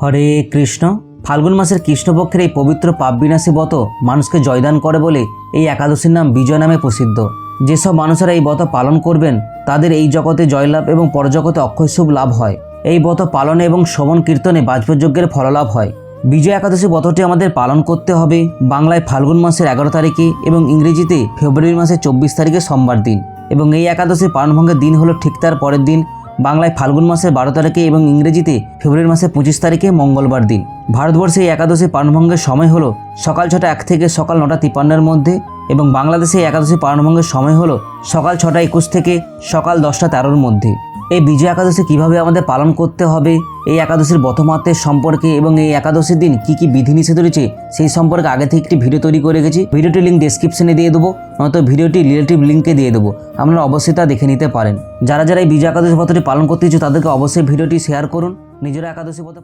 হরে কৃষ্ণ। ফাল্গুন মাসের কৃষ্ণপক্ষের এই পবিত্র পাপ বিনাশী ব্রত মানুষকে জয়দান করে বলে এই একাদশীর নাম বিজয় নামে প্রসিদ্ধ। যেসব মানুষেরা এই ব্রত পালন করবেন তাদের এই জগতে জয়লাভ এবং পরজগতে অক্ষয় শুভ লাভ হয়। এই ব্রত পালনে এবং শ্রবণ কীর্তনে বাজপেয়যজ্ঞের ফললাভ হয়। বিজয় একাদশী ব্রতটি আমাদের পালন করতে হবে বাংলায় ফাল্গুন মাসের 11 তারিখে এবং ইংরেজিতে ফেব্রুয়ারি মাসের 24 তারিখে সোমবার দিন, এবং এই একাদশীর পালনভঙ্গের দিন হলো ঠিক তার পরের দিন বাংলায় ফাল্গুন মাসের 12 তারিখে এবং ইংরেজিতে ফেব্রুয়ারি মাসের 25 তারিখে মঙ্গলবার দিন। ভারতবর্ষে এই একাদশী পালনভঙ্গের সময় হলো সকাল 6টা 1 থেকে সকাল 9টা 53-এর মধ্যে, এবং বাংলাদেশে এই একাদশী পালনভঙ্গের সময় হলো সকাল 6টা 21 থেকে সকাল 10টা 13-এর মধ্যে। এই বিজয় একাদশী কীভাবে আমাদের পালন করতে হবে, এই একাদশীর ব্রতমাহাত্ম্যের সম্পর্কে এবং এই একাদশীর দিন কী কী বিধিনিষেধ রয়েছে সেই সম্পর্কে আগে থেকে একটি ভিডিও তৈরি করে রেখেছি। ভিডিওটির লিঙ্ক ডেসক্রিপশনে দিয়ে দেবো, নয়তো ভিডিওটি রিলেটিভ লিঙ্কে দিয়ে দেবো, আপনারা অবশ্যই তা দেখে নিতে পারেন। যারা যারা এই বিজয় একাদশী ব্রতটি পালন করতে ইচ্ছুক তাদেরকে অবশ্যই ভিডিওটি শেয়ার করুন, নিজেরা একাদশী ব্রত